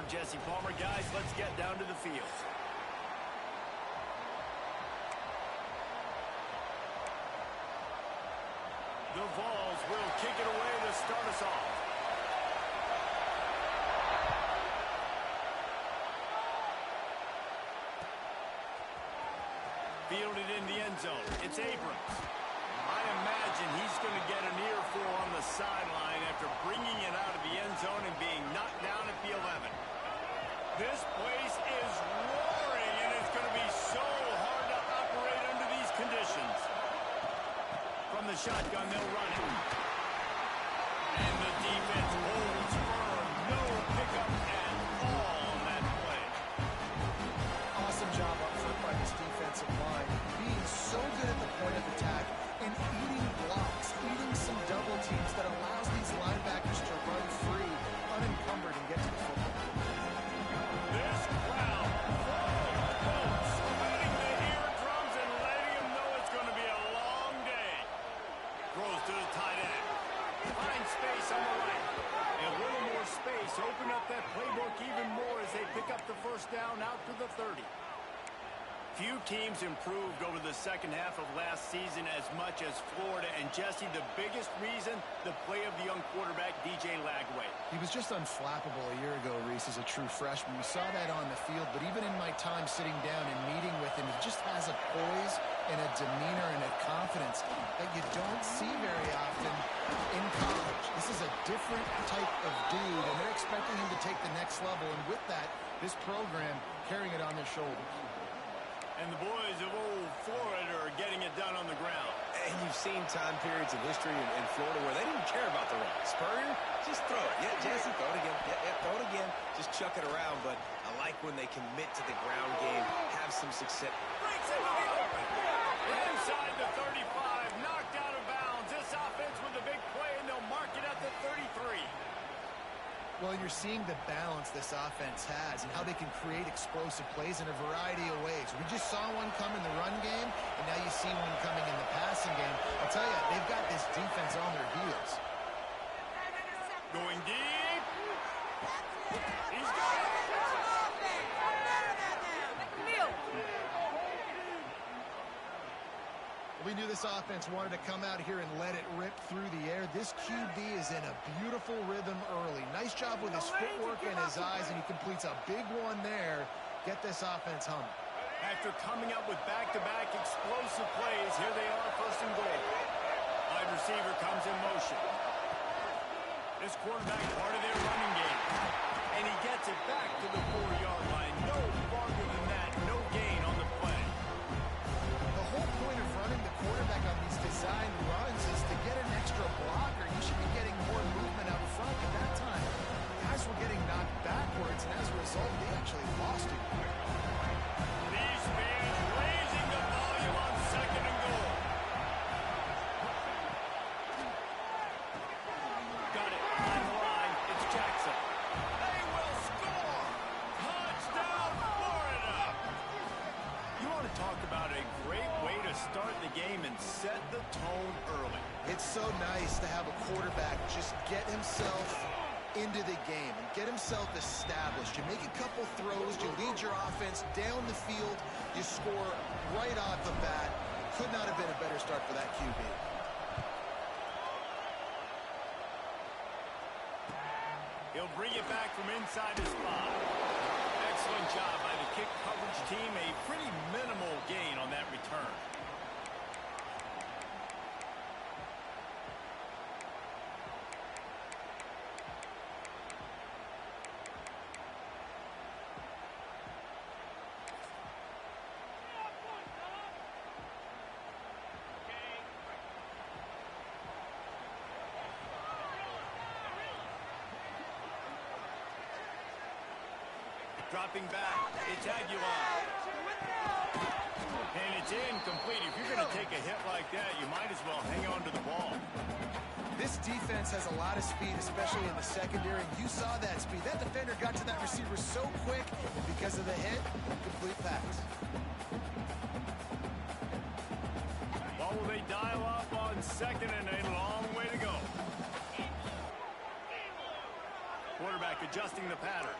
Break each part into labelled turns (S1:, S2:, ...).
S1: Jesse Palmer. Guys, let's get down to the field. The Vols will kick it away to start us off. Fielded in the end zone. It's Abrams. I imagine he's going to get an earful on the sideline after bringing it out of the end zone and being knocked down at the 11. This place is roaring, and it's going to be so hard to operate under these conditions. From the shotgun, they'll run it. And the defense holds firm. No pickup at all on that play.
S2: Awesome job up front by this defensive line. Being so good at the point of attack and eating blocks, eating some double teams that allows these linebackers to run free, unencumbered, and get to the football.
S1: This crowd full of folks wetting the eardrums and letting them know it's going to be a long day. Throws to the tight end. Finds space on the right. A little more space. Open up that playbook even more as they pick up the first down out to the 30. Few teams improved over the second half of last season as much as Florida. And, Jesse, the biggest reason, the play of the young quarterback, DJ Lagway.
S2: He was just unflappable a year ago, Reese, as a true freshman. We saw that on the field, but even in my time sitting down and meeting with him, he just has a poise and a demeanor and a confidence that you don't see very often in college. This is a different type of dude, and they're expecting him to take the next level. And with that, this program carrying it on their shoulders.
S1: And the boys of old Florida are getting it done on the ground.
S3: And you've seen time periods in history in Florida where they didn't care about the run. Spurrier, just throw it. Yeah, Jesse, throw it again. Yeah, throw it again. Just chuck it around. But I like when they commit to the ground game, have some success.
S1: Breaks into the open. Inside the 35, knocked out of bounds. This offense with a big play, and they'll mark it at the 33.
S2: Well, you're seeing the balance this offense has and how they can create explosive plays in a variety of ways. We just saw one come in the run game, and now you see one coming in the passing game. I'll tell you, they've got this defense on their heels.
S1: Going deep. He's got it.
S2: We knew this offense wanted to come out here and let it rip through the air. This QB is in a beautiful rhythm early. Nice job with his footwork and his eyes, and he completes a big one there. Get this offense humming.
S1: After coming up with back-to-back explosive plays, here they are, first and goal. Wide receiver comes in motion. This quarterback part of their running game. And he gets it back to the 4-yard line. No farther than that. No gain on the play.
S2: The whole point of running the quarterback on these design runs is to get an extra blocker. You should be getting more movement up front. At that time, guys were getting knocked backwards, and as a result, they actually lost it.
S1: These fans raising the volume on second and goal. Got it. On the line, it's Jackson. They will score! Touchdown, Florida! You want to talk about a great way to start the game and set the tone early.
S2: It's so nice to have a quarterback just get himself into the game and get himself established. You make a couple throws, you lead your offense down the field, you score right off the bat. Could not have been a better start for that QB.
S1: He'll bring it back from inside his spot. Excellent job by the kick coverage team. A pretty minimal gain on that return. Dropping back, it's Aguilar. And it's incomplete. If you're going to take a hit like that, you might as well hang on to the ball.
S2: This defense has a lot of speed, especially in the secondary. You saw that speed. That defender got to that receiver so quick, and because of the hit, complete pass.
S1: What will they dial up on second, and a long way to go. Quarterback adjusting the pattern.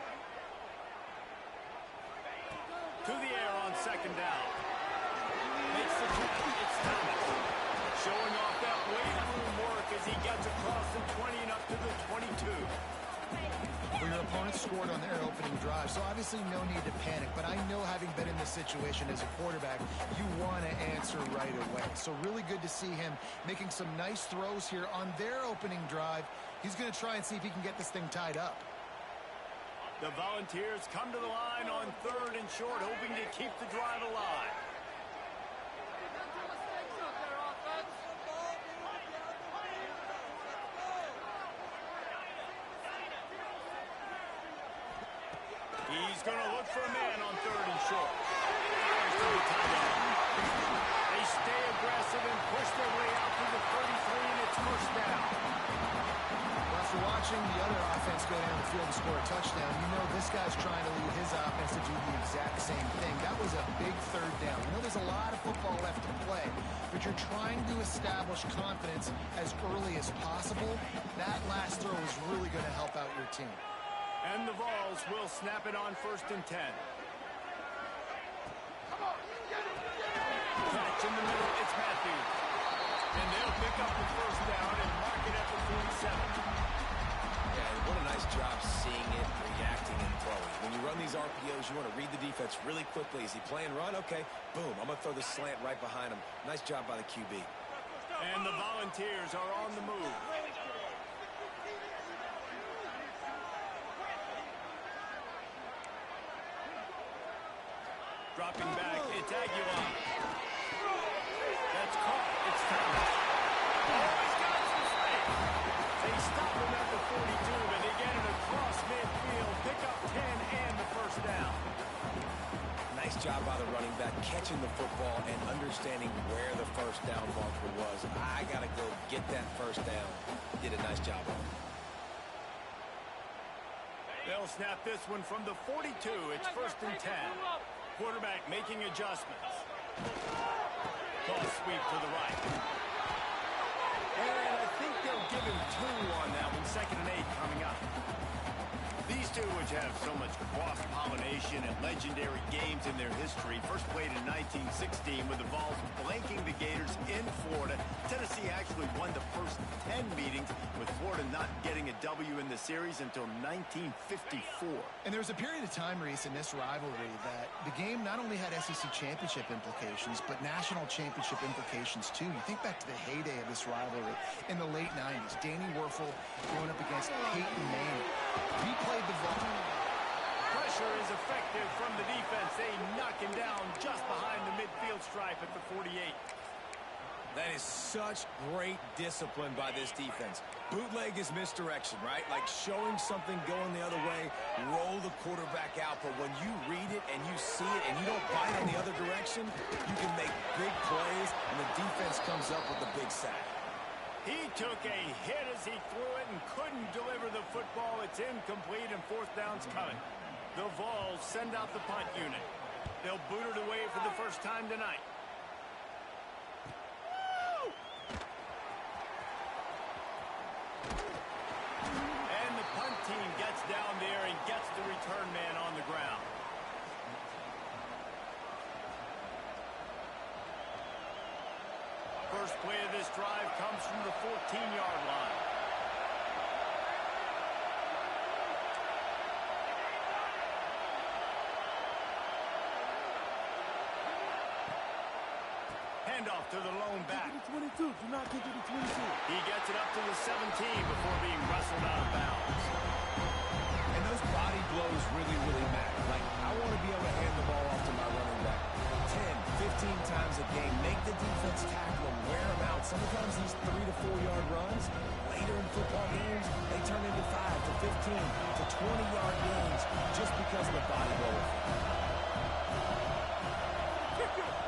S1: To the air on second down. Makes the catch. It's Thomas. Showing off that weight room work as he gets across the 20 and up to the 22.
S2: Well, your opponent scored on their opening drive, so obviously no need to panic. But I know, having been in this situation as a quarterback, you want to answer right away. So really good to see him making some nice throws here on their opening drive. He's going to try and see if he can get this thing tied up.
S1: The Volunteers come to the line on 3rd and short, hoping to keep the drive alive. He's going to look for a man on 3rd and short. They stay aggressive and push their way out to the 33, and it's first down.
S2: Well, after watching the other offense go down the field to score a touchdown, you know this guy's trying to lead his offense to do the exact same thing. That was a big 3rd down. I know there's a lot of football left to play, but you're trying to establish confidence as early as possible. That last throw is really going to help out your team.
S1: And the Vols will snap it on 1st and 10. Catch in the middle, it's Matthews. And they'll pick up the first down and mark it at the 47.
S3: Yeah, what a nice job seeing it, reacting, and throwing. When you run these RPOs, you want to read the defense really quickly. Is he playing run? Okay, boom, I'm going to throw the slant right behind him. Nice job by the QB.
S1: And the Volunteers are on the move. Dropping back, it's Aguilar. That's caught. It's Thomas. Oh, he's got some space. They stop him at the 42, but they get it across midfield. Pick up 10 and the first down.
S3: Nice job by the running back, catching the football and understanding where the first down marker was. I got to go get that first down. Did a nice job on it.
S1: They'll snap this one from the 42. It's 1st and 10. Quarterback making adjustments. Toss sweep to the right. And I think they'll give him 2 on that one. 2nd and 8 coming up. These two, which have so much cross-pollination and legendary games in their history, first played in 1916 with the Vols blanking the Gators in Florida. Tennessee actually won the first 10 meetings, with Florida not getting a W in the series until 1954.
S2: And there was a period of time, Reese, in this rivalry that the game not only had SEC championship implications, but national championship implications too. You think back to the heyday of this rivalry in the late 90s. Danny Werfel going up against Peyton Manning. He played the ball.
S1: Pressure is effective from the defense. They knock him down just behind the midfield stripe at the 48.
S3: That is such great discipline by this defense. Bootleg is misdirection, right? Like showing something going the other way, roll the quarterback out. But when you read it and you see it and you don't bite in the other direction, you can make big plays, and the defense comes up with a big sack.
S1: He took a hit as he threw it and couldn't deliver the football. It's incomplete, and 4th down's coming. The Vols send out the punt unit. They'll boot it away for the first time tonight. And the punt team gets down there and gets the return man on the ground. First play of this drive comes from the 14-yard line. Handoff to the lone back.
S4: Get to the 22. Do not get to the 22.
S1: He gets it up to the 17 before being wrestled out of bounds.
S3: And those body blows really, really matter. Like, I want to be able to hand the ball off to my running back 10, 15 times a game. Make the defense tackle them, wear them out. Sometimes these 3 to 4 yard runs, later in football games, they turn into 5 to 15 to 20-yard gains just because of the body blow.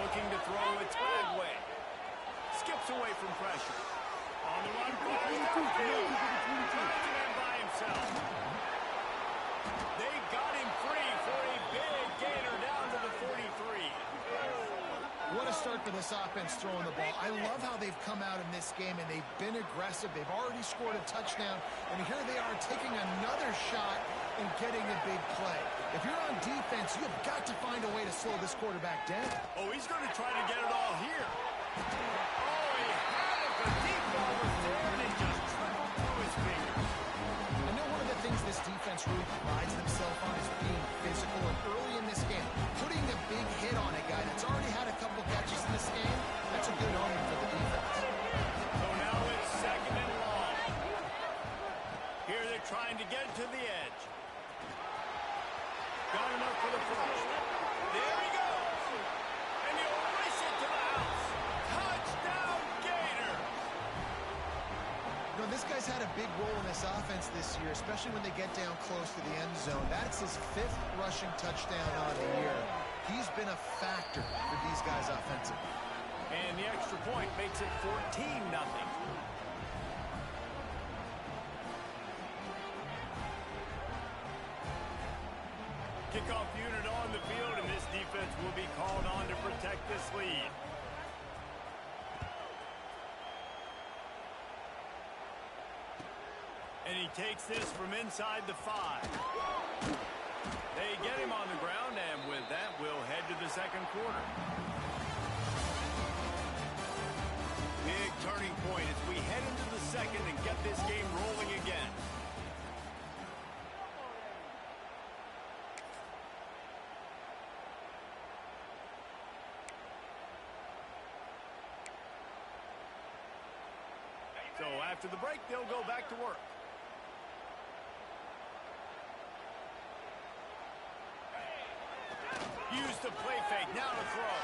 S1: Looking to throw, it's Bagway. Skips away from pressure. On the run, fires downfield. Finds a man by himself. They got him free for a big gainer down to the 43.
S2: What a start for this this offense throwing the ball. I love how they've come out in this game, and they've been aggressive. They've already scored a touchdown, and here they are taking another shot and getting a big play. If you're on defense, you've got to find a way to slow this quarterback down.
S1: Oh, he's going to try to get it all here. Oh, he had it. The deep ball was there, and it just trickled through his fingers.
S2: I know one of the things this defense really prides themselves on is being physical, and early in this game, putting a big hit on a guy that's already had a couple catches in this game, that's a good omen for the defense.
S1: So now it's second and long. Here they're trying to get to the edge. Got enough for the first. There he goes. And he'll race it to the house. Touchdown, Gators.
S2: You know, this guy's had a big role in this offense this year, especially when they get down close to the end zone. That's his 5th rushing touchdown on the year. He's been a factor for these guys offensively.
S1: And the extra point makes it 14-0. Kickoff unit on the field, and this defense will be called on to protect this lead. And he takes this from inside the 5. They get him on the ground, and with that, we'll head to the second quarter. Big turning point as we head into the second and get this game rolling again. So after the break, they'll go back to work. Use the play fake. Now to throw.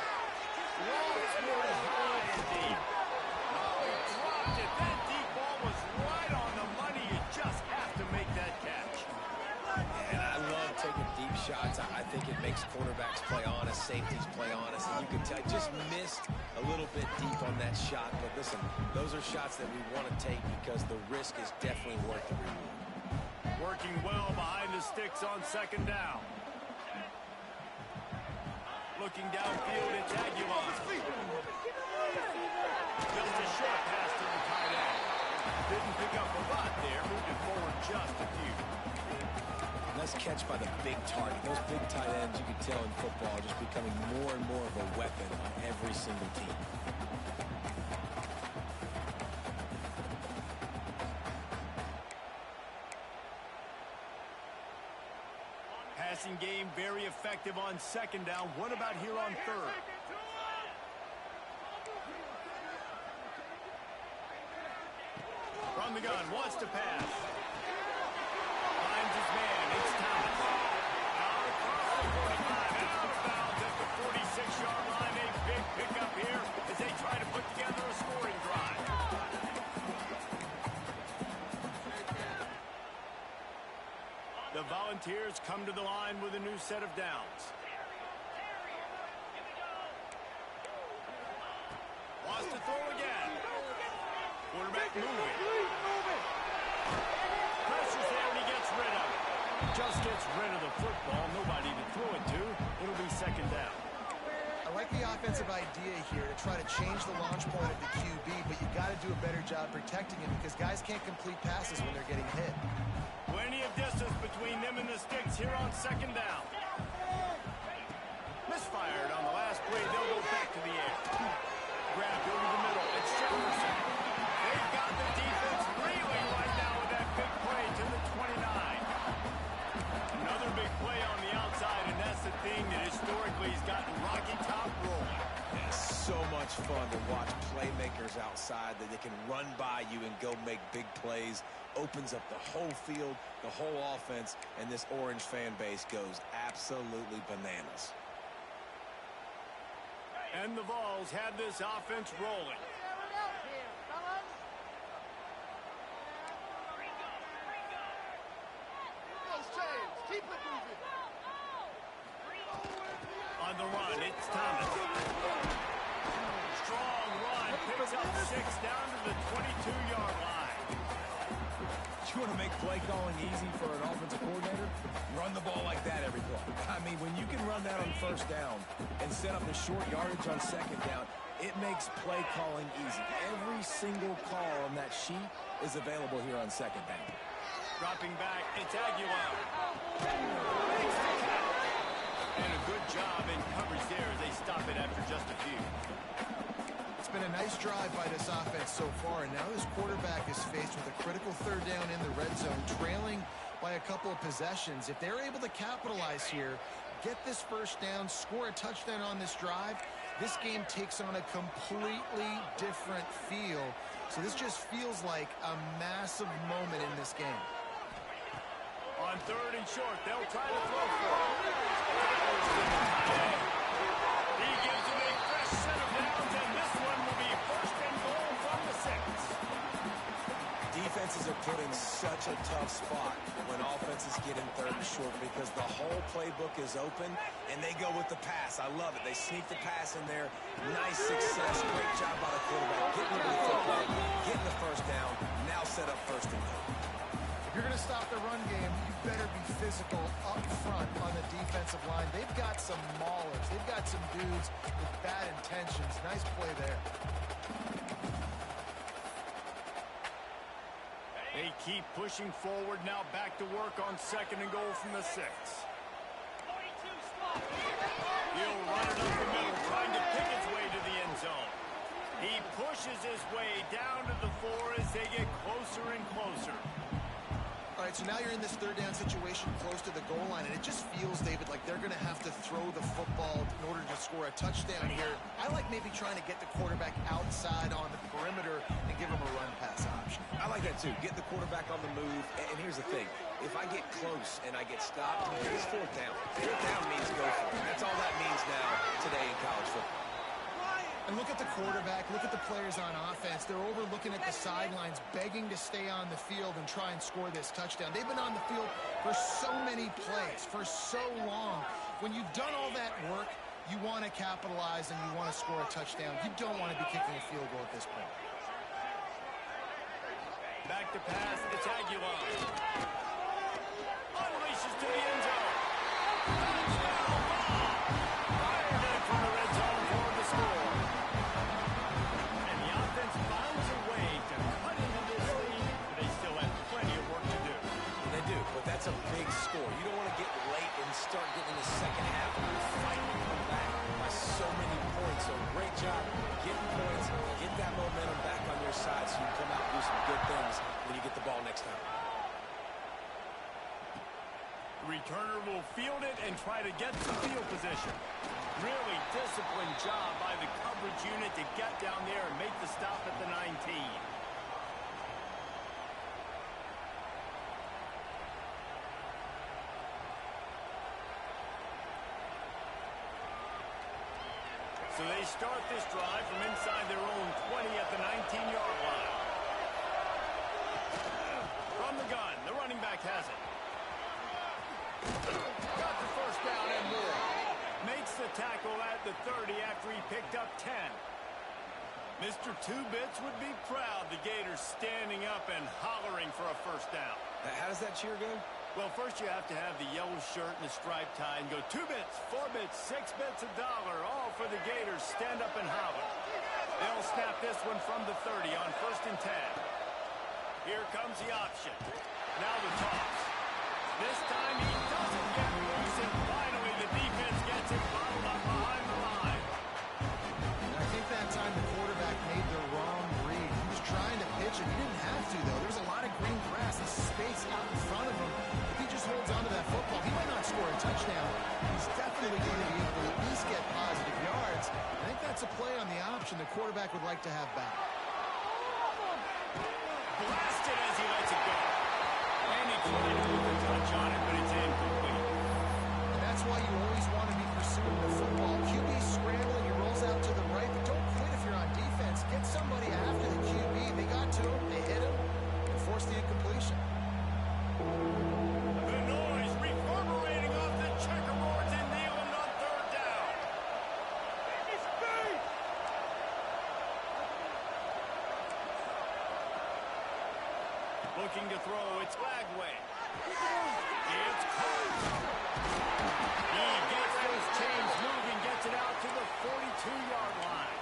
S1: Walks more high and deep. Oh, he dropped it. That deep ball was right on the money. You just have to make that catch.
S3: And I love taking deep shots. I think it makes quarterbacks play honest, safeties play honest. And you can tell, just missed a little bit deep on that shot. But listen, those are shots that we want to take because the risk is definitely worth the reward.
S1: Working well behind the sticks on second down. Looking downfield, it's Aguilar. Just a short pass to the tight end. Didn't pick up a lot there, moving forward just a few.
S3: Nice catch by the big target. Those big tight ends, you can tell in football, are just becoming more and more of a weapon on every single team.
S1: Passing game very effective on second down. What about here on third? From the gun, wants to pass. Finds his man. It's Thomas. Out across the 45. Out of bounds at the 46-yard line. A big pickup here as they try to put together a scoring drive. The Volunteers come to the line with a new set of downs. Wants to throw again. Quarterback moving. Pressure's there and he gets rid of it. Just gets rid of the football. Nobody to throw it to. It'll be second down.
S2: I like the offensive idea here to try to change the launch point of the QB, but you got to do a better job protecting him because guys can't complete passes when they're getting hit.
S1: Plenty of distance between them and the sticks here on second down. Misfired on the last play. They'll go back to the air. Grabbed over the middle. It's Jefferson. They've got the defense reeling right now with that big play to the 29. Another big play on the outside, and that's the thing that historically has gotten Rocky Top rolling.
S3: Yeah, so much fun to watch playmakers outside that they can run by you and go make big plays. Opens up the whole field, the whole offense, and this Orange fan base goes absolutely bananas.
S1: And the Vols have this offense rolling. On the run, it's Thomas. Strong run, picks up 6 down to the 22-yard line.
S3: You want to make play calling easy for an offensive coordinator? Run the ball like that every play. I mean, when you can run that on first down and set up a short yardage on second down, It makes play calling easy. Every single call on that sheet is available here on second down.
S1: Dropping back, it's Aguilar. Makes the catch. And a good job in coverage there as they stop it after just a few.
S2: It's been a nice drive by this offense so far, and now this quarterback is faced with a critical third down in the red zone, trailing by a couple of possessions. If they're able to capitalize here, get this first down, score a touchdown on this drive, this game takes on a completely different feel. So this just feels like a massive moment in this game.
S1: On third and short, they'll try to throw for it. He gives him a fresh set of downs, and this one will be first and goal from the 6.
S3: Defenses are put in such a tough spot when offenses get in third and short because the whole playbook is open and they go with the pass. I love it. They sneak the pass in there. Nice success. Great job by the quarterback. Getting rid of the football, getting the first down. Now set up first and goal.
S2: If you're going to stop the run game, you better be physical up front on the defensive line. They've got some maulers. They've got some dudes with bad intentions. Nice play there.
S1: They keep pushing forward, now back to work on second and goal from the 6. He'll run it up the middle, trying to pick his way to the end zone. He pushes his way down to the 4 as they get closer and closer.
S2: All right, so now you're in this third down situation close to the goal line, and it just feels, David, like they're going to have to throw the football in order to score a touchdown here. I like maybe trying to get the quarterback outside on the perimeter and give him a run-pass option.
S3: I like that, too. Get the quarterback on the move. And here's the thing. If I get close and I get stopped, it's fourth down. Fourth down means go for it. That's all that means now today in college football.
S2: And look at the quarterback, look at the players on offense. They're over looking at the sidelines, begging to stay on the field and try and score this touchdown. They've been on the field for so many plays, for so long. When you've done all that work, you want to capitalize and you want to score a touchdown. You don't want to be kicking a field goal at this point.
S1: Back to pass, it's Aguilar. Unleashes to the end zone. Touchdown ball. Fired in from the red zone for the score. And the offense finds a way to cut into this lead, but they still have plenty of work to do.
S3: They do, but that's a big score. You don't want to get late and start getting in the second half and fight to come back by so many points. So great job getting points, get that momentum back on your side so you can come out and do some good things when you get the ball next time.
S1: The returner will field it and try to get some field position. Really disciplined job by the coverage unit to get down there and make the stop at the 19. So they start this drive from inside their own 20 at the 19-yard line. From the gun, the running back has it. Got the first down and more. Makes the tackle at the 30 after he picked up 10. Mr. Two-Bits would be proud. The Gators standing up and hollering for a first down.
S3: How does that cheer go?
S1: Well, first you have to have the yellow shirt and the striped tie and go 2 bits, 4 bits, 6 bits, $1, all for the Gators. Stand up and holler. They'll snap this one from the 30 on first and 10. Here comes the option. Now the toss. This time he doesn't get loose, and finally the defense gets him bottled up behind the line.
S2: And I think that time the quarterback made the wrong read. He was trying to pitch it. He didn't have to, though. There's a lot of green grass and space out in front of him. If he just holds onto that football, he might not score a touchdown. He's definitely going to be able to at least get positive yards. I think that's a play on the option the quarterback would like to have back.
S1: Blasted as he lets it go. And he tried to move a touch on it, but it's incomplete.
S2: And that's why you always want to be pursuing the football. QB's scrambling, he rolls out to the right, but don't quit if you're on defense. Get somebody after the QB. They got to him, they hit him, and forced the incompletion.
S1: The noise reverberating off the checkerboards and kneeling on third down. Looking to throw, it's Lagway. It's caught. He gets those chains moving, gets it out to the 42-yard line.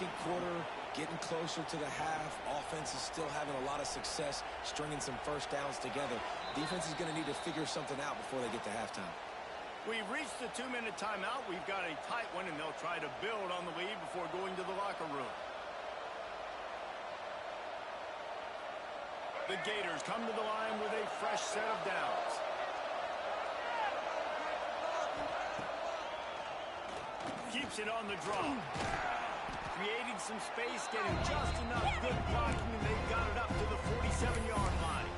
S3: second quarter, getting closer to the half. Offense is still having a lot of success stringing some first downs together. Defense is going to need to figure something out before they get to halftime.
S1: We've reached the 2-minute timeout. We've got a tight one, and they'll try to build on the lead before going to the locker room. The Gators come to the line with a fresh set of downs. Keeps it on the draw. Creating some space, getting just enough good blocking, and they've got it up to the 47-yard line.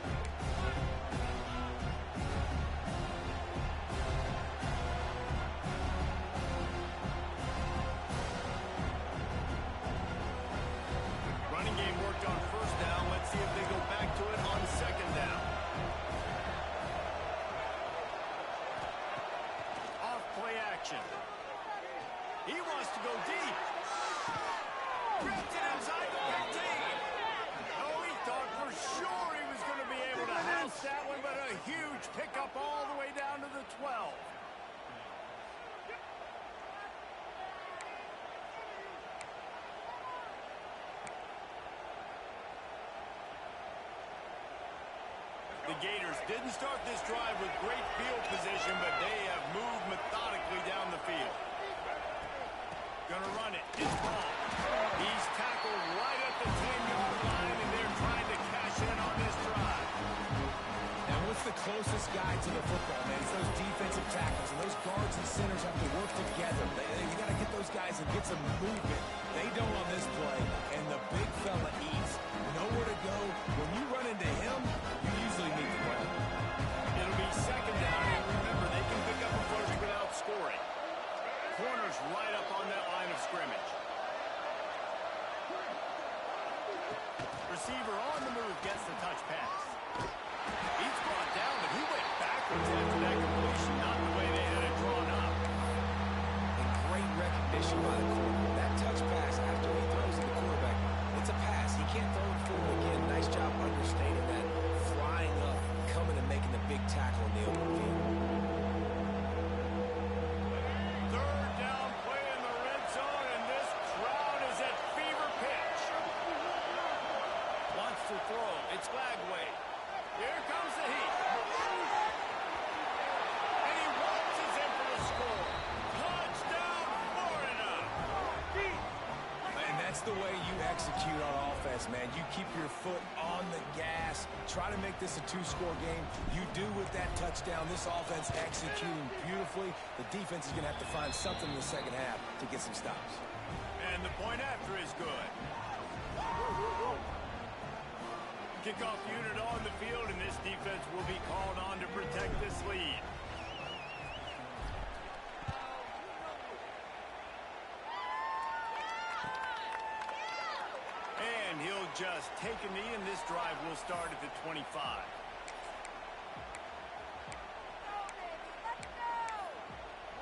S1: Running game worked on first down. Let's see if they go back to it on second down. Off play action. He wants to go deep. Gripped it inside the 15. Oh, he thought for sure he was going to be able to house that one, but a huge pickup all the way down to the 12. The Gators didn't start this drive with great field position, but they have moved methodically down the field. Gonna run it. It's ball. He's tackled right at the 10-yard line, and they're trying to cash in on this drive.
S3: Now, what's the closest guy to the football, man? It's those defensive tackles, and those guards and centers have to work together. You got to get those guys and get some movement. They don't on this play, and the big fella eats. Nowhere to go. When you run into him, you usually meet the ground.
S1: It'll be second down, and remember, they can pick up a first without scoring. Corner's right up on that line of scrimmage. Receiver on the move gets the touch pass. He's brought down, but he went backwards after that completion, not the way they had it drawn up.
S3: And great recognition by the corner. That touch pass after he throws to the quarterback, it's a pass. He can't throw it forward again. Nice job understating that. Flying up, coming and making the big tackle in the open field.
S1: Third down play in the red zone, and this crowd is at fever pitch. Wants to throw. It's Lagway. Here comes the heat. And he waltzes in for the score. Touchdown, Florida.
S3: And that's the way you execute on offense, man. You keep your foot on the gas. Try to make this a two-score game. You do with that touchdown. This offense executing beautifully. The defense is going to have to find something in the second half to get some stops.
S1: And the point after is good. Kickoff unit on the field, and this defense will be called on to protect this lead. And he'll just take a knee, and this drive will start at the 25.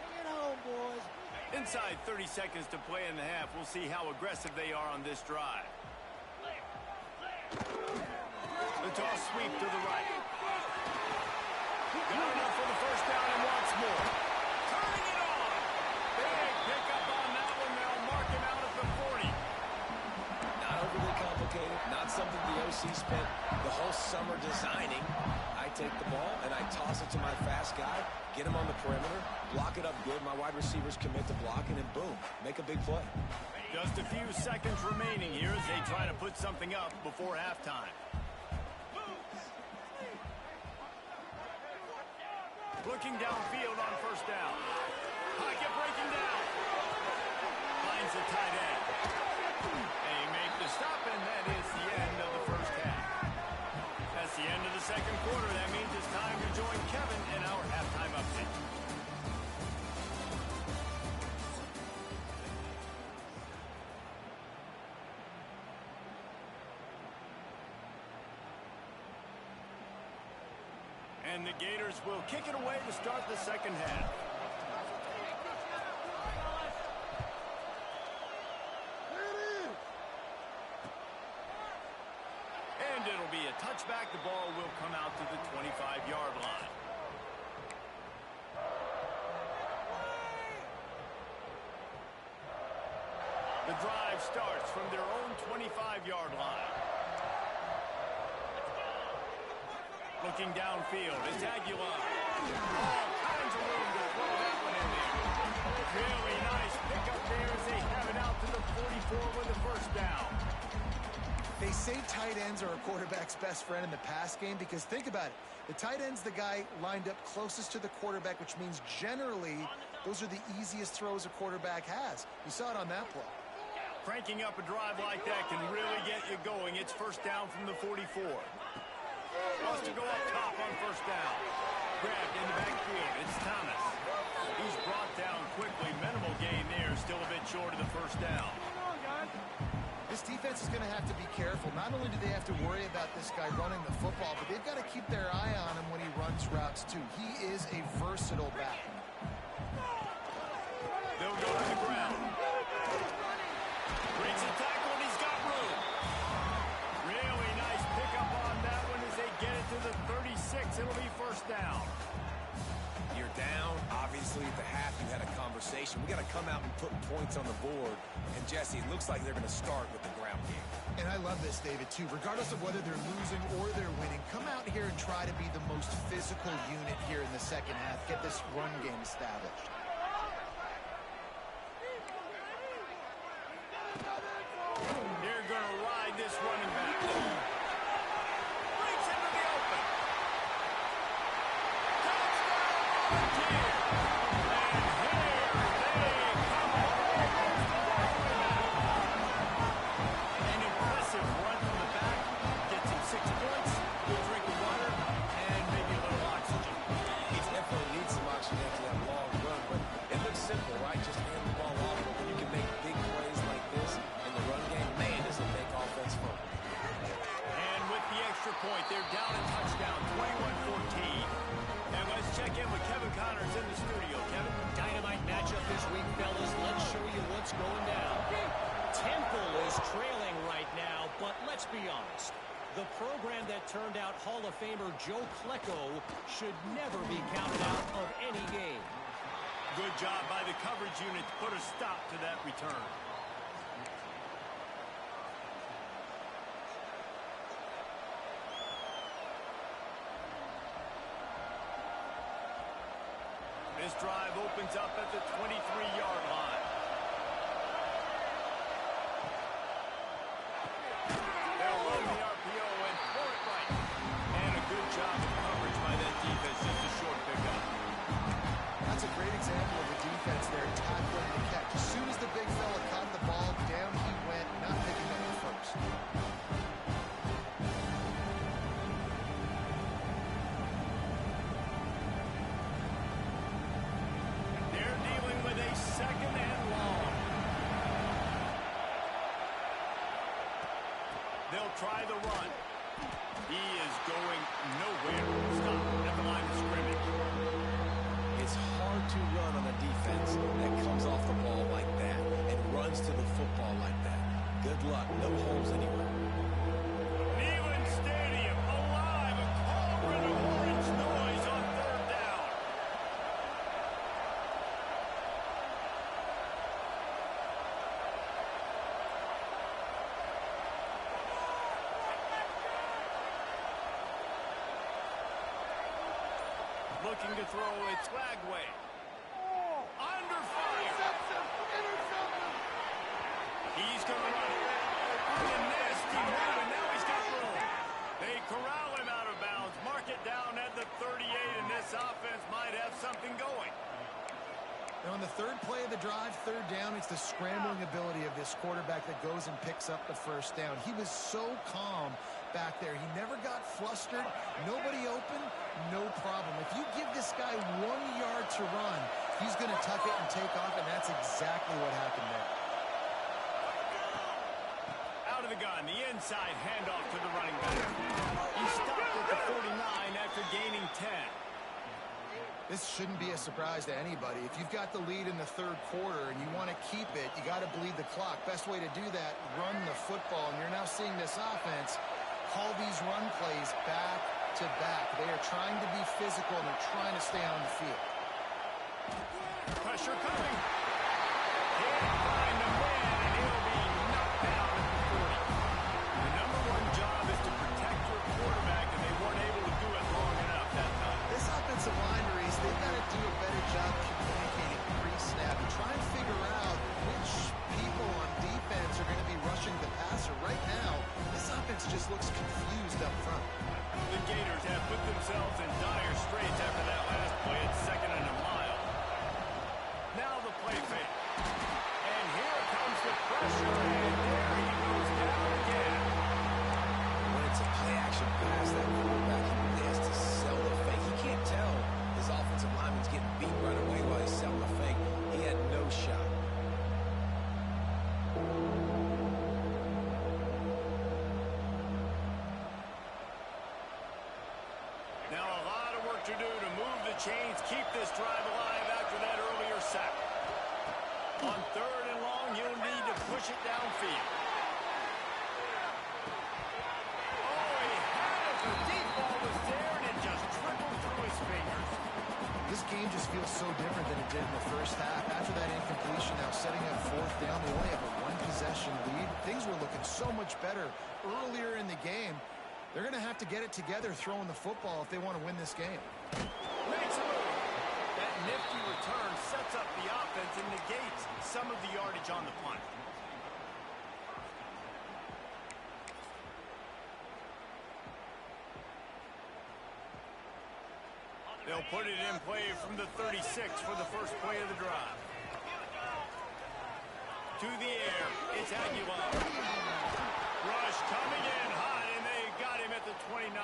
S4: Bring it home, boys.
S1: Inside 30 seconds to play in the half. We'll see how aggressive they are on this drive. The toss sweep to the right. Got enough for the first down and wants more. Turning it on. Big pickup on that one. They'll mark him out at the 40.
S3: Not overly complicated. Not something the OC spent the whole summer designing. I take the ball and I toss it to my fast guy. Get him on the perimeter. Block it up good. My wide receivers commit to blocking, and boom, make a big play.
S1: Just a few seconds remaining here as they try to put something up before halftime. Looking downfield on first down. Pocket breaking down. Finds the tight end. They make the stop, and that is the end of the first half. That's the end of the second quarter. That means it's time to join Kevin in our halftime update. And the Gators will kick it away to start the second half. And it'll be a touchback. The ball will come out to the 25-yard line. The The drive starts from their own 25-yard line. Looking downfield, it's Aguilar. All kinds of room to throw that one in there. Really nice pickup there as they have it out to the 44 with a first down.
S2: They say tight ends are a quarterback's best friend in the pass game because think about it. The tight end's the guy lined up closest to the quarterback, which means generally those are the easiest throws a quarterback has. You saw it on that play.
S1: Cranking up a drive like that can really get you going. It's first down from the 44. Wants to go up top on first down. Grabbed in the backfield. It's Thomas. He's brought down quickly. Minimal gain there. Still a bit short of the first down.
S2: This defense is going to have to be careful. Not only do they have to worry about this guy running the football, but they've got to keep their eye on him when he runs routes too. He is a versatile back.
S1: They'll go to the ground. Breaks a tackle and he's got room. Really nice pickup on that one as they get it to the 36. It'll be first down.
S3: You're down. Obviously, at the half, you had a conversation. We got to come out and put points on the board. And, Jesse, it looks like they're going to start with the ground game.
S2: And I love this, David, too. Regardless of whether they're losing or they're winning, come out here and try to be the most physical unit here in the second half. Get this run game established.
S1: They're going to ride this running back. Breaks into the open. Touchdown!
S3: Simple, right? Just hand the ball off. You can make big plays like this in the run game. Man, does it make offense fun.
S1: And with the extra point, they're down a touchdown, 21-14. And let's check in with Kevin Connors in the studio. Kevin?
S5: Dynamite matchup this week, fellas. Let's show you what's going down. Temple is trailing right now, but let's be honest. The program that turned out Hall of Famer Joe Klecko should never be counted out of any game.
S1: Good job by the coverage unit to put a stop to that return. This drive opens up at the 23-yard line. They'll run the RPO and throw it right. And a good job of coverage by that defense. Just a short pickup.
S2: That's a great example of the defense there, tackling the catch. As soon as the big fella caught the ball, down he went, not picking up the first.
S1: They're dealing with a second and long. They'll try the run. He is going nowhere. Stop at the line of scrimmage.
S3: It's hard to run on a defense that comes off the ball like that and runs to the football like that. Good luck. No holes anywhere.
S1: Neyland Stadium alive. A cauldron of orange noise on third down. Looking to throw it Swagway. Under fire. He's going to run it. A nasty move, and now he's got room. They corral him out of bounds. Mark it down at the 38, and this offense might have something going.
S2: Now, on the third play of the drive, third down, it's the scrambling ability of this quarterback that goes and picks up the first down. He was so calm back there. He never got flustered. Nobody open, no problem. If you give this guy 1 yard to run, he's going to tuck it and take off, and that's exactly what happened there.
S1: Out of the gun, the inside handoff to the running back. He stopped at the 49 after gaining 10.
S2: This shouldn't be a surprise to anybody. If you've got the lead in the third quarter and you want to keep it, you got to bleed the clock. Best way to do that, run the football. And you're now seeing this offense call these run plays back to back. They are trying to be physical and they're trying to stay on the field.
S1: Pressure coming. Can't find the man, and he'll be Now a lot of work to do to move the chains, keep this drive alive after that earlier sack. On 3rd and long, he'll need to push it downfield. Oh, he had it. The deep ball was there, and it just trickled through his fingers.
S2: This game just feels so different than it did in the first half. After that incompletion, now setting up 4th down, they only have a 1-possession lead. Things were looking so much better earlier in the game. They're going to have to get it together throwing the football if they want to win this game.
S1: Makes a move. That nifty return sets up the offense and negates some of the yardage on the punt. They'll put it in play from the 36 for the first play of the drive. To the air, it's Aguilar. Rush coming in hot, and they got him at the 29.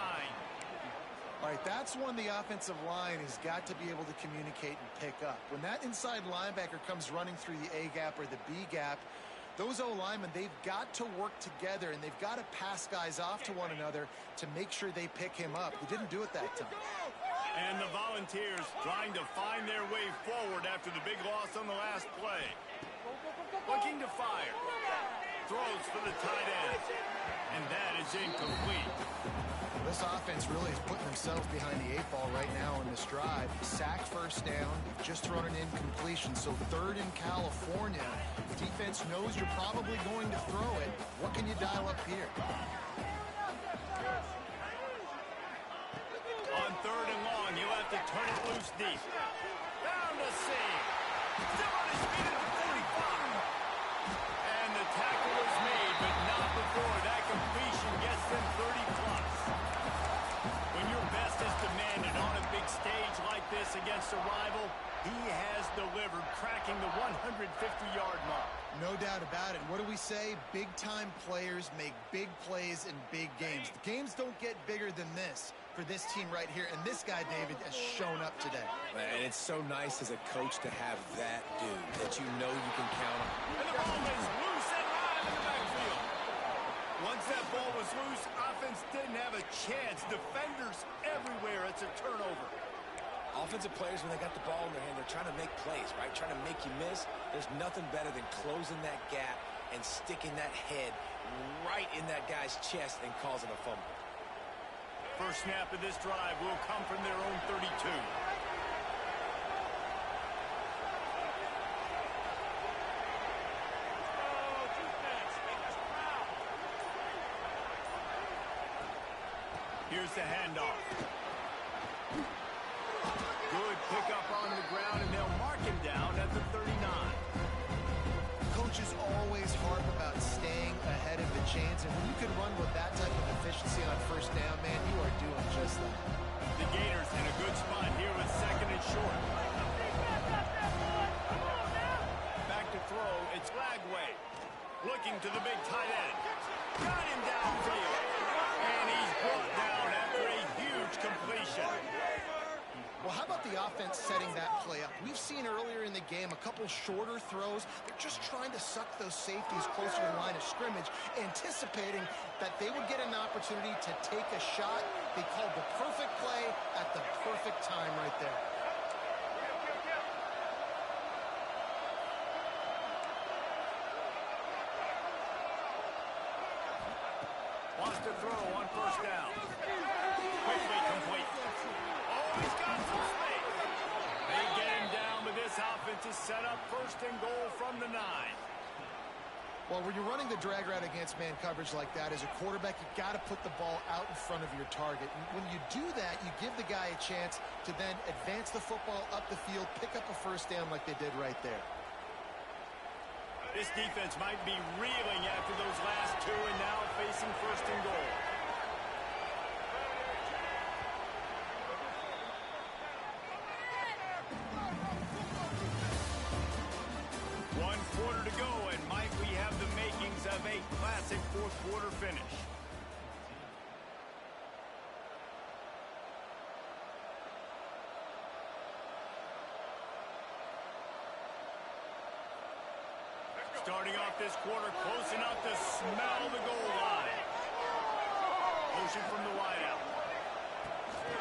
S2: All right, that's one the offensive line has got to be able to communicate and pick up. When that inside linebacker comes running through the A gap or the B gap, those O-linemen, they've got to work together, and they've got to pass guys off to one another to make sure they pick him up. They didn't do it that time.
S1: And the Volunteers trying to find their way forward after the big loss on the last play. Looking to fire. Throws for the tight end. And that is incomplete.
S2: This offense really is putting themselves behind the 8 ball right now in this drive. Sacked 1st down, just thrown an incompletion. So 3rd in California. Defense knows you're probably going to throw it. What can you dial up here?
S1: On 3rd and long, he'll have to turn it loose deep. Down the seam. Still on his feet at the 45. And the tackle is made, but not before that completion gets them 30-plus. When your best is demanded on a big stage like this against a rival, he has delivered, cracking the 150-yard mark.
S2: No doubt about it. What do we say? Big-time players make big plays in big games. The games don't get bigger than this for this team right here, and this guy, David, has shown up today.
S3: And it's so nice as a coach to have that dude that you know you can count on.
S1: And the ball is loose and live in the backfield. Once that ball was loose, offense didn't have a chance. Defenders everywhere. It's a turnover.
S3: Offensive players, when they got the ball in their hand, they're trying to make plays, right? Trying to make you miss. There's nothing better than closing that gap and sticking that head right in that guy's chest and causing a fumble.
S1: First snap of this drive will come from their own 32. Here's the handoff. Good pickup on the ground, and they'll mark him down at the 39.
S2: Coaches always harp about staying ahead of the chains, and when you can run with that type of efficiency on 1st down, man, you are doing just that.
S1: The Gators in a good spot here with 2nd and short. Back to throw, it's Lagway. Looking to the big tight end. Got him downfield. And he's brought down after a huge completion.
S2: Well, how about the offense setting that play up? We've seen earlier in the game a couple shorter throws. They're just trying to suck those safeties closer to the line of scrimmage, anticipating that they would get an opportunity to take a shot. They called the perfect play at the perfect time right there.
S1: Wants to throw on 1st down. Quickly complete. Oh, he's got some space. They get him down, but this offense is set up 1st and goal from the 9.
S2: Well, when you're running the drag route against man coverage like that, as a quarterback, you got to put the ball out in front of your target. And when you do that, you give the guy a chance to then advance the football up the field, pick up a 1st down like they did right there.
S1: This defense might be reeling after those last 2 and now facing 1st and goal. One quarter to go, and might we have the makings of a classic 4th quarter finish. Starting off this quarter close enough to smell the goal line. Motion from the wideout.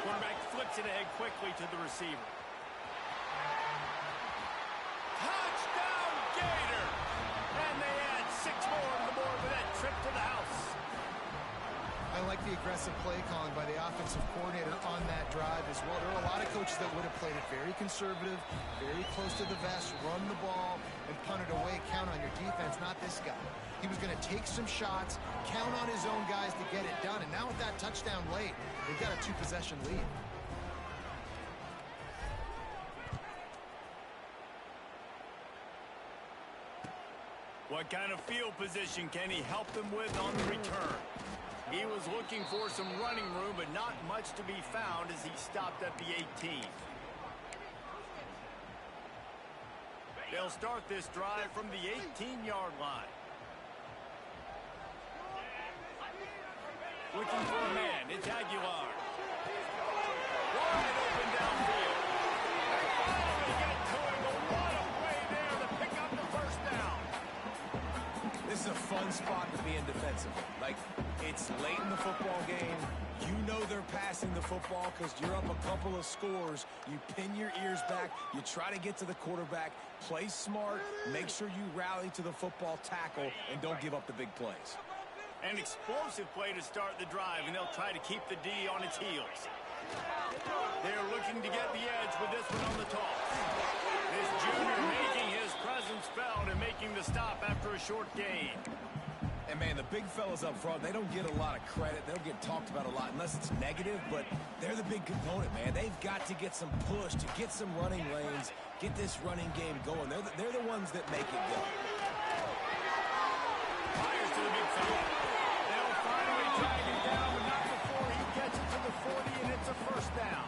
S1: Quarterback Flips it ahead quickly to the receiver. Touchdown, Gator! And they add 6 more to the board with that trip to the house.
S2: I like the aggressive play calling by the offensive coordinator on that drive as well. There are a lot of coaches that would have played it very conservative, very close to the vest, run the ball, and punt it away. Count on your defense, not this guy. He was going to take some shots, count on his own guys to get it done. And now with that touchdown late, they've got a 2-possession lead.
S1: What kind of field position can he help them with on the return? He was looking for some running room, but not much to be found as he stopped at the 18. They'll start this drive from the 18-yard line. Looking for a man. It's Aguilar. Wide open downfield. They finally get to him, but what a play there to pick up the first down.
S3: This is a fun spot to be in defensively. Like, it's late in the football game. You know they're passing the football because you're up a couple of scores. You pin your ears back. You try to get to the quarterback. Play smart. Make sure you rally to the football tackle and don't give up the big plays.
S1: An explosive play to start the drive, and they'll try to keep the D on its heels. They're looking to get the edge with this one on the toss. This junior making his presence felt and making the stop after a short gain.
S3: And, man, the big fellas up front, they don't get a lot of credit. They don't get talked about a lot unless it's negative, but they're the big component, man. They've got to get some push, to get some running lanes, get this running game going. They're the ones that make it go.
S1: Fires to the big fella. They'll finally drag him down, but not before he gets it to the 40, and it's a first down.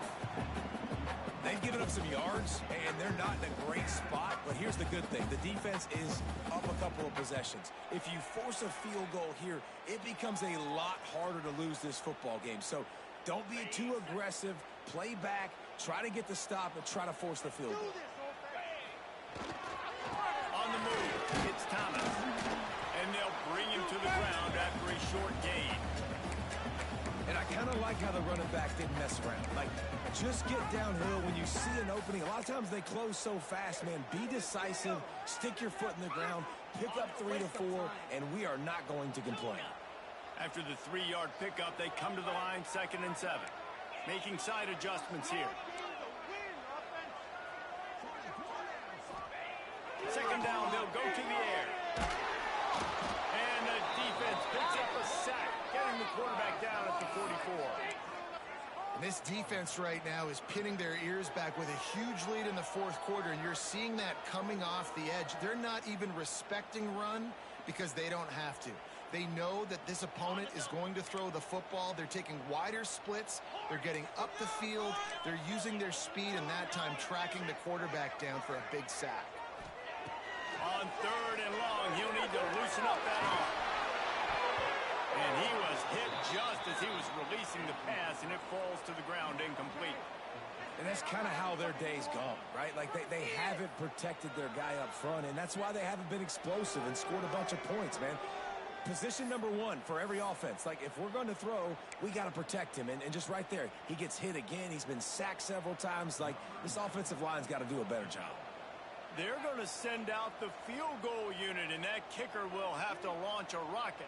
S3: They've given up some yards, and they're not in a great spot, but here's the good thing. The defense is up a couple of possessions. If you force a field goal here, it becomes a lot harder to lose this football game. So don't be too aggressive. Play back, try to get the stop, and try to force the field goal.
S1: On the move, it's Thomas. And they'll bring him to the ground after a short gain.
S3: And I kind of like how the running back didn't mess around. Like, just get downhill when you see an opening. A lot of times they close so fast, man. Be decisive, stick your foot in the ground, pick up 3 to 4, and we are not going to complain.
S1: After the 3-yard pickup, they come to the line 2nd and 7. Making side adjustments here. 2nd down, they'll go to the air. And the defense picks up a sack, getting the quarterback down at the 44.
S2: And this defense right now is pinning their ears back with a huge lead in the 4th quarter, and you're seeing that coming off the edge. They're not even respecting run because they don't have to. They know that this opponent is going to throw the football. They're taking wider splits. They're getting up the field. They're using their speed, and that time tracking the quarterback down for a big sack.
S1: On 3rd and long, he'll need to loosen up that arm. And he was hit just as he was releasing the pass, and it falls to the ground incomplete.
S3: And that's kind of how their day's gone, right? Like, they haven't protected their guy up front, and that's why they haven't been explosive and scored a bunch of points, man. Position number 1 for every offense. Like, if we're going to throw, we got to protect him. And just right there, he gets hit again. He's been sacked several times. Like, this offensive line's got to do a better job.
S1: They're going to send out the field goal unit, and that kicker will have to launch a rocket.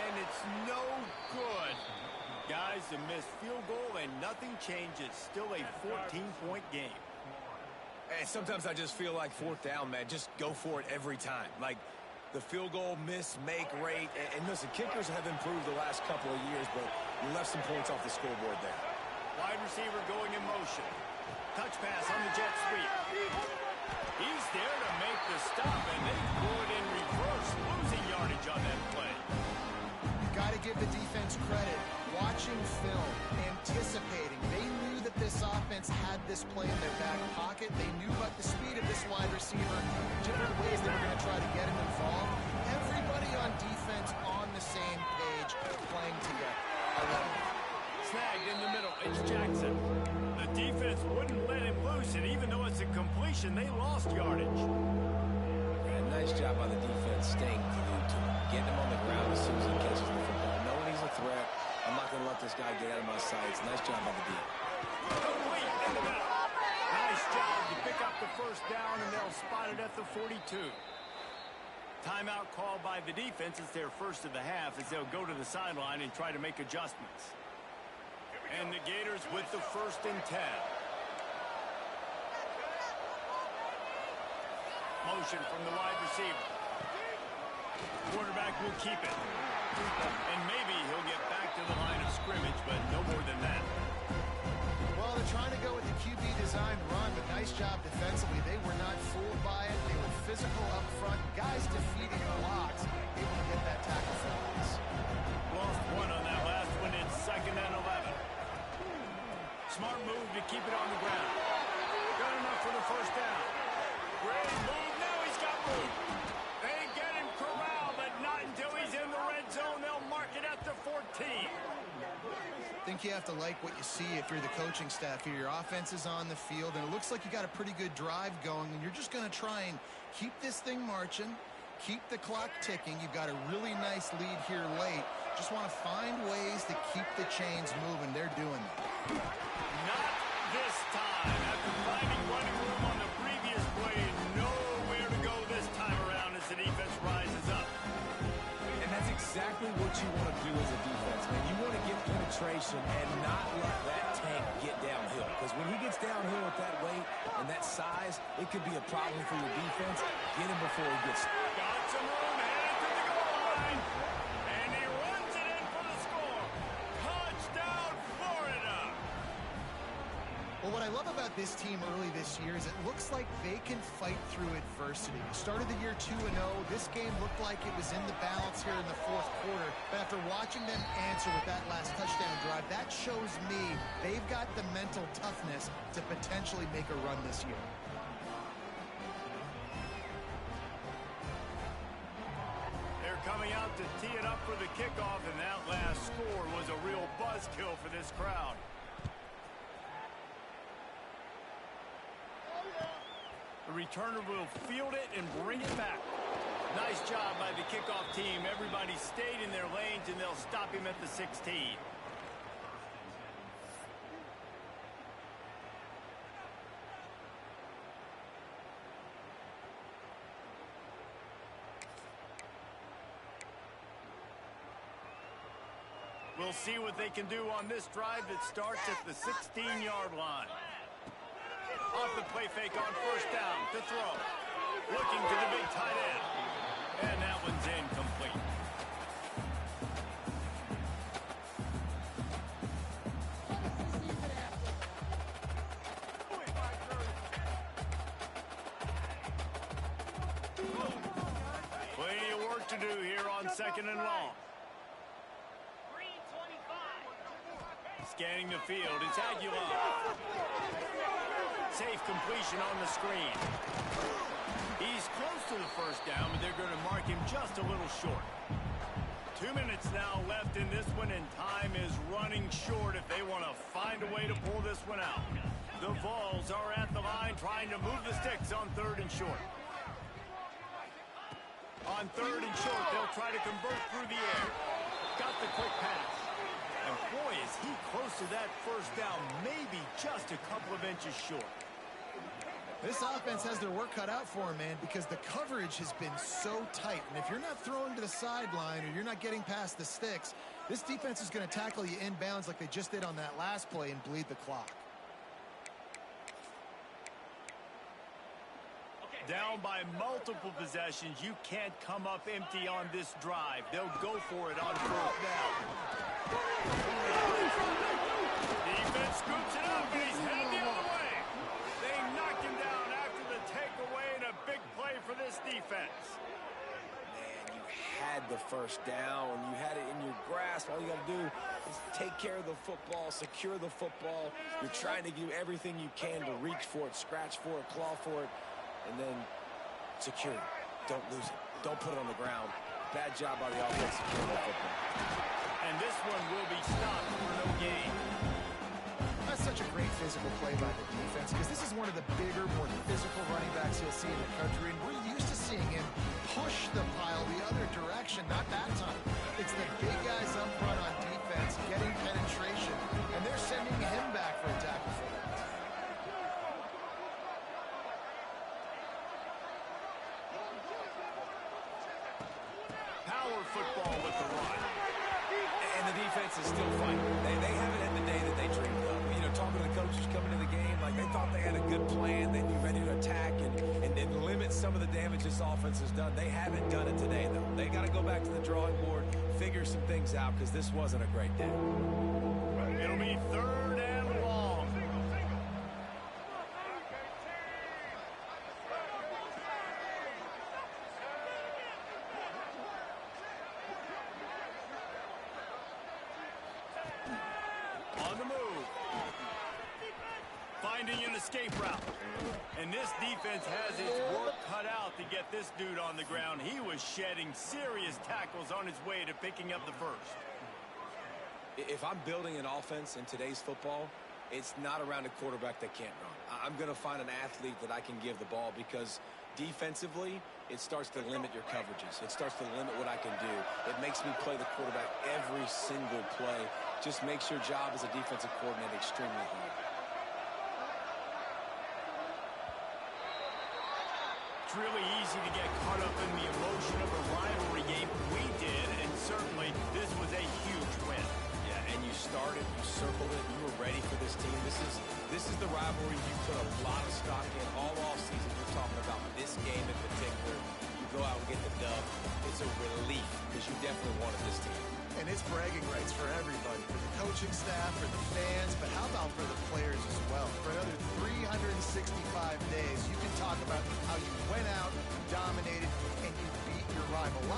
S1: And it's no good. Guys, a missed field goal, and nothing changes. Still a 14-point game.
S3: Hey, sometimes I just feel like 4th down, man. Just go for it every time. Like, the field goal miss, make rate. And listen, kickers have improved the last couple of years, but you left some points off the scoreboard there.
S1: Wide receiver going in motion. Touch pass on the jet sweep. He's there to make the stop, and they threw it in reverse, losing yardage on that play.
S2: Got to give the defense credit. Watching film, anticipating. They knew that this offense had this play in their back pocket. They knew about the speed of this wide receiver, different ways they were going to try to get him involved. Everybody on defense on the same page, playing together. I love it.
S1: snagged in the middle. It's Jackson. The defense wouldn't let him loose, and even though it's a completion, they lost yardage.
S3: Yeah, nice job by the defense staying glued to him. Getting him on the ground as soon as he catches the football. Knowing he's a threat, I'm not going to let this guy get out of my sights. Nice job by the D.
S1: Complete in the middle. Nice job to pick up the first down, and they'll spot it at the 42. Timeout called by the defense. It's their first of the half as they'll go to the sideline and try to make adjustments. And the Gators with the 1st and 10. Motion from the wide receiver. Quarterback will keep it. And maybe he'll get back to the line of scrimmage, but no more than that.
S2: Well, they're trying to go with the QB designed run, but nice job defensively. They were not fooled by it. They were physical up front. Guys defeating blocks, able to get that tackle for loss.
S1: Lost one on that last one. It's 2nd and 11. Smart move to keep it on the ground. Got enough for the first down. Great move. Now he's got room. They get him corralled, but not until he's in the red zone. They'll mark it at the 14.
S2: I think you have to like what you see if you're the coaching staff here. Your offense is on the field, and it looks like you got a pretty good drive going, and you're just going to try and keep this thing marching, keep the clock ticking. You've got a really nice lead here late. Just want to find ways to keep the chains moving. They're doing that.
S1: Not this time. After finding running room on the previous play, nowhere to go this time around as the defense rises up.
S3: And that's exactly what you want to do as a defense, man. You want to get penetration and not let that tank get downhill. Because when he gets downhill with that weight and that size, it could be a problem for your defense. Get him before he gets...
S1: Got some room, headed to the goal line. And he runs it in for the score. Touchdown, Florida.
S2: Well, what I love about this team early this year is it looks like they can fight through adversity. Started the year 2-0. This game looked like it was in the balance here in the 4th quarter. But after watching them answer with that last touchdown drive, that shows me they've got the mental toughness to potentially make a run this year.
S1: They're coming out to tee it up for the kickoff, and that last score was a real buzzkill for this crowd. The returner will field it and bring it back. Nice job by the kickoff team. Everybody stayed in their lanes, and they'll stop him at the 16. We'll see what they can do on this drive that starts at the 16-yard line. Off the play fake on 1st down to throw. Looking to the big tight end. And that one's incomplete. Plenty of work to do here on 2nd and long. Scanning the field, it's Aguilar. Safe completion on the screen. He's close to the 1st down, but they're going to mark him just a little short. 2 minutes now left in this one, and time is running short if they want to find a way to pull this one out. The Vols are at the line trying to move the sticks on 3rd and short. On 3rd and short, they'll try to convert through the air. Got the quick pass. And boy, is he close to that 1st down, maybe just a couple of inches short.
S2: This offense has their work cut out for them, man, because the coverage has been so tight. And if you're not throwing to the sideline or you're not getting past the sticks, this defense is going to tackle you inbounds like they just did on that last play and bleed the clock.
S1: Down by multiple possessions, you can't come up empty on this drive. They'll go for it on 4th down. Defense scoops it up, and he's headed the other way. They knocked him down after the takeaway, and a big play for this defense.
S3: Man, you had the 1st down. You had it in your grasp. All you got to do is take care of the football, secure the football. You're trying to do everything you can to reach for it, scratch for it, claw for it, and then secure it. Don't lose it. Don't put it on the ground. Bad job by the offense securing the football.
S1: And this one will be stopped for no gain.
S2: That's such a great physical play by the defense because this is one of the bigger, more physical running backs you'll see in the country, and we're used to seeing him push the pile the other direction, not that time. It's the big guys up front on defense getting penetration, and they're sending him back for a tackle for them.
S1: Power football with the run.
S3: And the defense is still fighting. They haven't had the day that they dreamed of. You know, talking to the coaches coming to the game, like they thought they had a good plan. They'd be ready to attack and limit some of the damage this offense has done. They haven't done it today, though. They got to go back to the drawing board, figure some things out, because this wasn't a great day.
S1: It'll be 3rd and long. On the move. Finding an escape route. And this defense has its work cut out to get this dude on the ground. He was shedding serious tackles on his way to picking up the first.
S3: If I'm building an offense in today's football, it's not around a quarterback that can't run. I'm going to find an athlete that I can give the ball because defensively, it starts to limit your coverages. It starts to limit what I can do. It makes me play the quarterback every single play. Just makes your job as a defensive coordinator extremely hard.
S1: It's really easy to get caught up in the emotion of a rivalry game. We did, and certainly this was a huge win.
S3: Yeah, and you started, you circled it, you were ready for this team. This is the rivalry you put a lot of stock in all offseason. You're talking about this game in particular. You go out and get the dub. It's a relief because you definitely wanted this team.
S2: And it's bragging rights for everybody, for the coaching staff, for the fans, but how about for the players as well? For another 365 days, you can talk about how you went out, dominated, and you beat your rival.